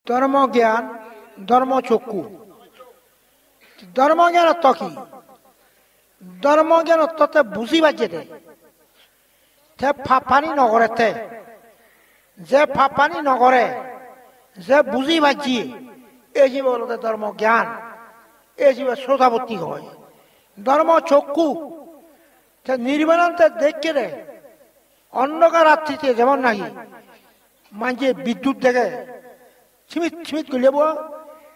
ধর্মজ্ঞান ধর্মচক্ষু ধর্মজ্ঞান অর্থ কি ধর্মজ্ঞান অর্থতে বুঝিবার যেতে ফাঁপানি নগরেতে যে ফাঁপানি নগরে যে বুঝি বাজি এই জীব বলতে ধর্মজ্ঞান এই জীব শ্রোতাবর্তী হয় ধর্মচক্ষু নির্বাণান্তে দেখে রে অন্ধকার রাত্রিতে যেমন নাকি মাঝে বিদ্যুৎ দেখে ছিমিত ছিমিত করলে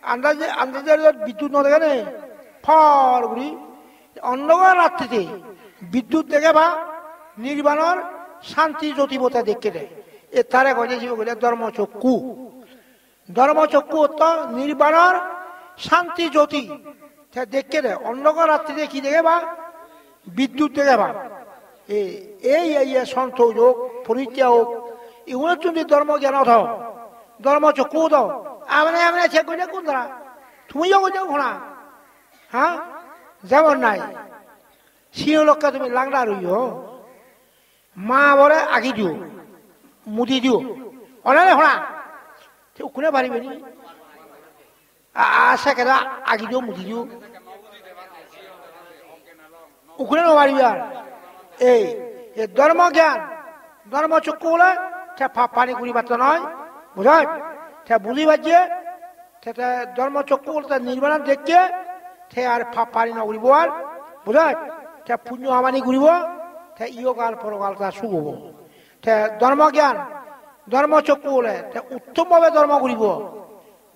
আন্দাজে আন্দাজের বিদ্যুৎ ন দেখে নে ফর করি অন্ধকার রাত্রিতে বিদ্যুৎ দেখে বা নির্বাণর শান্তি জ্যোতিবতা দেখে দেয় এ তারে গজে জীব বলে ধর্মচক্ষু ধর্মচক্ষু অর্থ নির্বাণর শান্তি জ্যোতি দেখে দেয় অন্ধকার রাত্রিতে কি দেখে বা বিদ্যুৎ দেখে বা এই সন্ত যোগ পরিত্যাগ হোক এগুলোর জন্য ধর্মজ্ঞান দাও ধর্মচক্ষু দাও আমনে আমনে চেক করে কোন ধরা তুমিও যাও ঘোড়া হ্যাঁ যেমন নাই সিংহ লোককে তুমি লাংড়া রইও মা বলে আগি দিও মুদি দিও অনেক ঘোড়া কোনে পারিবে নি আসে কেনা আগি দিও মুদি দিও উখনে নপারিবি আর এই ধর্মজ্ঞান ধর্মচক্ষু বলে পানি গুড়ি পাত্র নয় বুঝায় বুঝি পাচ্ছে ধর্মচক্ষু বলতে নির্বাণ দেখছে আর পানি নগরিব আর বুঝায় পুণ্য আমানি ঘুরিব ইয়কাল পরকাল তার শুভ হব ধর্মজ্ঞান ধর্মচক্ষু বলে উত্তমভাবে ধর্ম ঘুরিব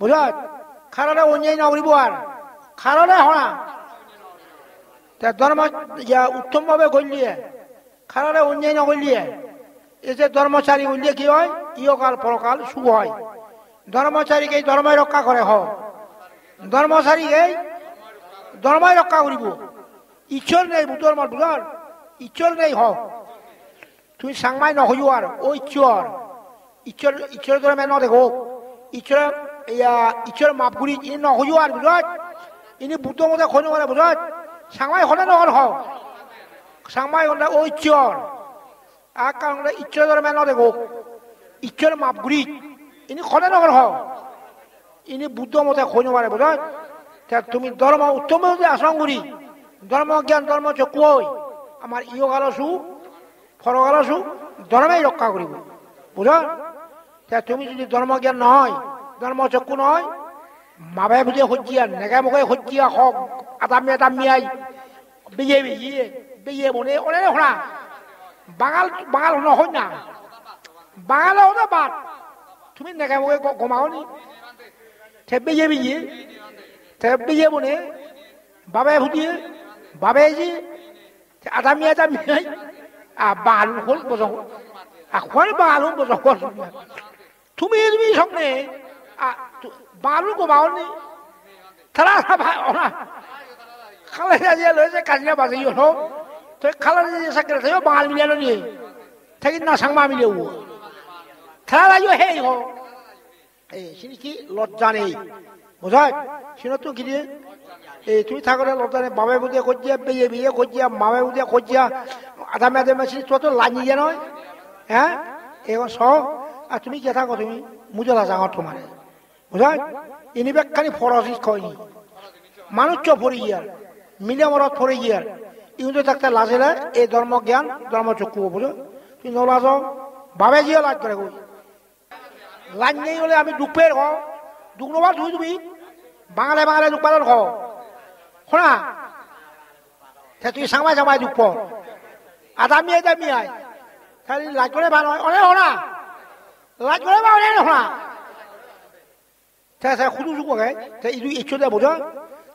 বুঝায় খারারে অন্যায় নগরিব আর খারারে হনা ধর্ম উত্তমভাবে গলিয়ে খারারে অন্যায় নগলিয়ে এই যে ধর্মচারী বললে কি হয় ইয়কাল পরকাল শুভ হয় ধর্মচারীকে ধর্মই রক্ষা করে ধর্মচারীকে ধর্মই রক্ষা করিব ঈশ্বর নেই বুধর মত বুঝর ঈশ্বর নেই তুমি সাংমাই নহইও আর ও ঈশ্বর ঈশ্বর ঈশ্বর ধর্মে ন দেখো ঈশ্বর ঈশ্বর মাপ করি ইনি নহইও আর বুঝত ইনি বুদ্ধ মতে খোঁজ করে বুঝত সাংমাই হলে নহল সাংমাই হলে ও ঈশ্বর আর কারণ ঈশ্বর ধর্মে ন দেখো ঈশ্বর মাপ করি ইনি খনে নগর ইনি বুদ্ধ মতে খোঁজ মারে বুঝত তুমি ধর্ম উত্তম আচরণ করি ধর্মজ্ঞান ধর্মচক্ষু আমার ইয়কাল সুখ ফরকাল সুখ ধর্মেই রক্ষা করিব বুঝ তুমি যদি ধর্মজ্ঞান নহয় ধর্মচক্ষু নহয় মাবে বুঝে সজ্জিয়া নেগে মুখে সজ্জিয়া হক আদামি আদামিয়াই বেয়ে বেয়ে বেয়ে বনে অনেক শোনা বাঙাল বাঙাল নহয় না বাঙাল হতে বাদ তুমি নেগে মুখে গমাও নি বেয়ে বেয়ে বেয়ে বনে বাবে ভুটিয়ে বাবে যে আদামি আদামিয়াই বাল হল বজং এখন বাল হল বজং তুমি তুমি সঙ্গে বালু গমাও নি তারা খালে যে লয়েছে কাজিয়া বাজি হল তো খালে যে সাকরে থাকবে বাঙাল মিলিয়ে নিয়ে থাকি না সাংমা মিলিয়ে খেলা লাগিও হে সিনি কি লজ্জা নেই বোঝায় সিনো তো কি এই তুমি থাকলে লজ্জা নেই বাবা বুঝিয়ে খুঁজিয়া বেয়ে বিয়ে খুঁজিয়া মামা বুঝিয়ে খুঁজিয়া আদামে আদামে সিনি তো তো লাঞ্জি যে নয় হ্যাঁ এখন সব আর তুমি কে থাকো তুমি মুজলা জাঙর তোমার বুঝায় ইনি বেখানি ফরসি কয়নি মানুষ চ ফরি গিয়ার মিলে মরত ফরি গিয়ার ইউতে থাকতে লাজেলে এই ধর্মজ্ঞান ধর্মচক্ষু বুঝো তুমি নলাজ বাবে গিয়ে লাজ করে কই লাজ নেই হলে আমি দুঃখের দুঃখ নবা তুমি বাঙালে বাঙালে দুঃখ পালন শোনা তুই সামাই সামাই দুঃখ আদামি আদামি আয় খালি লাজ করে ভাল হয় অনেক শোনা লাজ করে বা অনেক শোনা শুধু শুকো গে ইদু ইচ্ছুতে বোঝো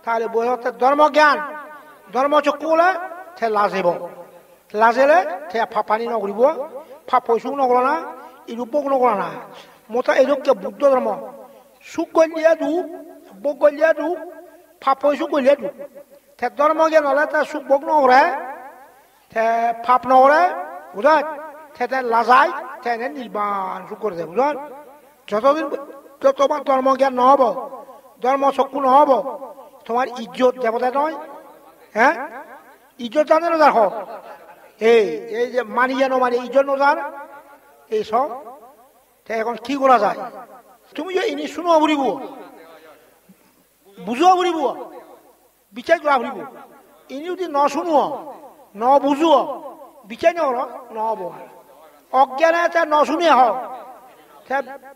তাহলে বোঝো ধর্মজ্ঞান ধর্মচক্ষু বলে সে লাজেব লাজেলে সে পানি নকরিব পয়সু নকর না ইরূপক নকর না মতা এরকম বুদ্ধ ধর্ম সুখ গলিয়া দুখ বক গলিয়া দুখ পয়সু গলিয়া দুখ ধর্মজ্ঞান হলে তার সুখ বক নকরে ফাপ নকরে বুঝাত লাজাই নির্বাণ সুখ করে দেয় বুঝাত যতদিন তোমার ধর্মজ্ঞান নহব ধর্মচক্ষু নহব তোমার ইজ্জত দেবতা নয় হ্যাঁ ইজ্জত জানে না দেখো এই যে মানি যেন মানে ইজ্জত নজান এই সব এখন কি করা যায় তুমি যে ইনি শুনো ফুৰিব বুজোৱা ফুৰিব বিচাৰ কৰা ফুৰিব ইনি যদি নশুনো নবুজো বিচাৰ নকৰ নহ'ব অজ্ঞানে নশুনে হওক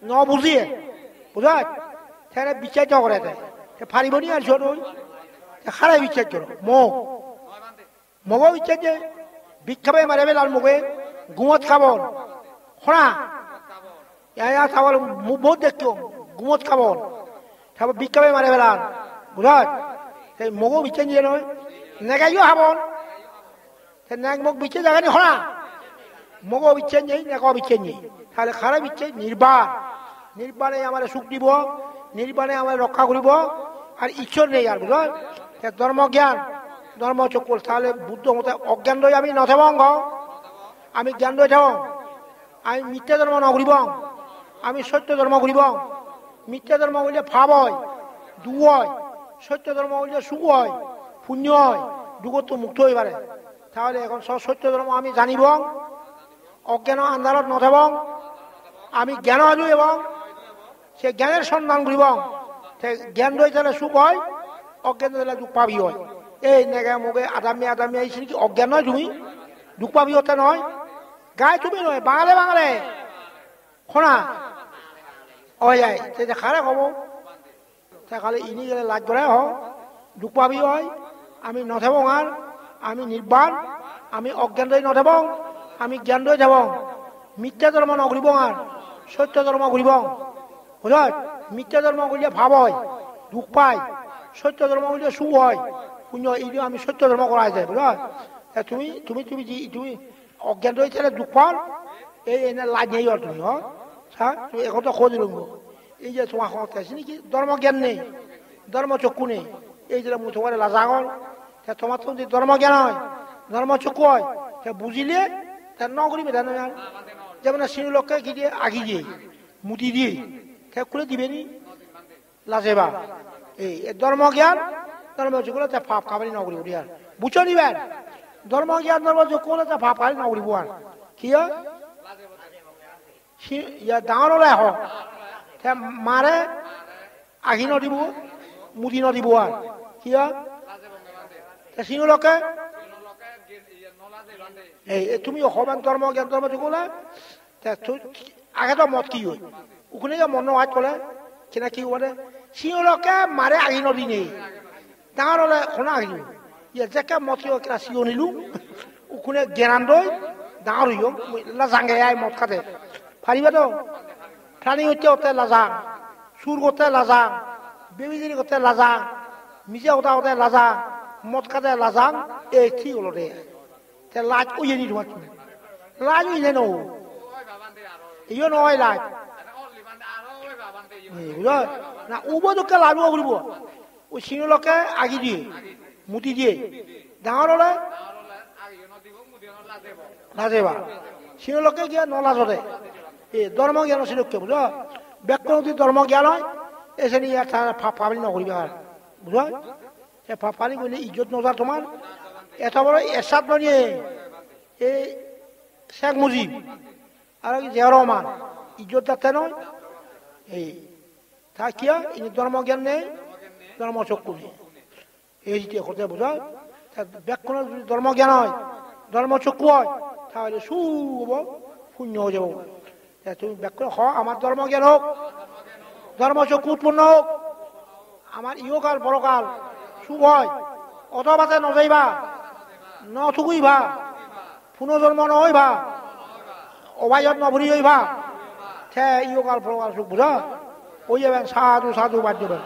নবুজিয়ে বুঝায় তাহলে বিচার করে দেয় ফারিব নি আর ছোট খারাপ বিচার করো মগও বিচার যে ভিক্ষাবে মারে বেলার মুখে গুমত খাবন খোঁড়া খাবার বহুত দেখতো গুমত খাবন তারপর ভিক্ষাবে মারে বেলার বুঝায় সেই মগও বিচার দিয়ে নয় নেগাইও খাবন নেক মুখ বিচার জায়গানি খোঁড়া মগও বিচার নেই নেকাও বিচার নেই তাহলে খারাপ বিচার নির্বাণে আমার সুখ দিব নির্বাণে আমার রক্ষা করিব আর ঈশ্বর নেই আর বুঝল ধর্মজ্ঞান ধর্মচক্ষু তাহলে বুদ্ধ মতে অজ্ঞান রয়ে আমি নথেবঙ্গ আমি জ্ঞান রয়ে থাক আমি মিথ্যা ধর্ম নকরিব আমি সত্য ধর্ম করিব মিথ্যা ধর্ম বললে ভাব হয় দু হয় সত্য ধর্ম বললে সুখ হয় পুণ্য হয় দুগত মুক্ত হয়ে পারে তাহলে এখন সত্য ধর্ম আমি জানিব অজ্ঞান আন্ধারত নথেবং আমি জ্ঞান আজু এবং সে জ্ঞানের সন্ধান করিব জ্ঞান রয়ে তাহলে সুখ হয় অজ্ঞান তাহলে দুঃখ পাবি হয় এই নেগে মুগে আদামি আইসি কি অজ্ঞান নয় তুমি দুঃখ পাবি হতে নয় গায়ে তুমি নয় বাঙালে খোনা হয়ে যায় সে খারে হব খালি ইনি গেলে লাজ করে হোক দুঃখ পাবি হয় আমি নথেবং আর আমি নির্বাণ আমি অজ্ঞান রয়ে নথেবং আমি জ্ঞান রয়ে যাব মিথ্যা ধর্ম নকরিব আর সত্য ধর্ম করিব বুঝল মিথ্যা ধর্ম করলে ভাব হয় দুঃখ পায় সত্য ধর্ম করলে সুখ হয় পুণ্য এই আমি সত্য ধর্ম করা যায় বুঝল তুমি তুমি তুমি তুমি অজ্ঞান রয়েছে দুঃখ পাও এই এনে লাজ নেই আর তুমি হ্যাঁ তুমি এখন তো খোঁজ লুঙ্গ এই যে তোমার ক্ষমতা আছে নাকি ধর্ম জ্ঞান নেই ধর্ম চক্ষু নেই এই যে মুঠ করে লাজাগল তোমার তো যদি ধর্ম জ্ঞান হয় ধর্ম চক্ষু হয় বুঝিলে তা নকরিবে তা নয় যেমন সিনু লোককে কি দিয়ে আগি দিয়ে মুটি দিয়ে খুলে দিবে নি লাজেবা এই ধর্ম জ্ঞান ধর্ম চক্ষু তা ফাপ খাবারই নকরিব আর বুঝো নিবেন ধর্ম জ্ঞান ধর্ম চক্ষু তা ফাপ খাবারই নকরিব আর কি ডাঙৰ ওলাই হওক মাৰে আহি নদিব মুদি নদিব আর কি সিনু লোকে এই তুমি অসমান ধর্ম জ্ঞান ধর্ম চুকলে আগে তো মত কি হয় ওখানে মন হাত করে কিনা কি বলে সিওলকে মারে আহি নদী নেই ডাঙর হলে খোনা আহিব যেকে মত কি কিনা সিও নিলু ওখানে জ্ঞান দই ডাঙর হইব লাজাঙ্গে আই মদ খাতে পারিবা তো প্রাণী হচ্ছে ওতে লাজাং সুর করতে লাজাং বেবিজিরি করতে লাজাং মিজা কথা হতে লাজাং মদ খাতে লাজাং এই ঠিক হলো রে লাজ ওই নি তোমার লাজ ওই ন ইয়ে নয় লাজ না উবদকে লাজ কৰিব ওই সিনলোকে আগি দিয়ে মুটি দিয়ে ডাঙৰ হলে লাজেবা সিনলোকে গিয়া নলাজতে এই ধর্ম জ্ঞান সিলকে বুঝ ব্যক্তি ধর্ম জ্ঞান হয় এসে নিয়ে ফাফালি নকরিবা আর বুঝ ফাফালি করলে ইজ্জত নজার তোমার এত বড় এরশাদ বানিয়ে এই শেখ মুজিব আর জিয়া রহমান ইজ্জত যাতে নয় এই তা কিয়া ইনি ধর্মজ্ঞান নেই ধর্মচক্ষু নেই এই যে কথা বোঝা ব্যাকরণ যদি ধর্মজ্ঞান হয় ধর্মচক্ষু হয় তাহলে সু হব শূন্য হয়ে যাব তুমি ব্যাকরণ আমার ধর্মজ্ঞান হোক ধর্মচক্ষু উৎপন্ন হোক আমার ইহকাল পরকাল সুখ হয় অতবাতে নযাইবা নথুকুইবা পুনর্জন্ম নহইবা অবায়ত নভরি হইবা ইহকাল পরকাল সুখ বুঝা ওই যাবেন সাধু সাধু বাদ দেবেন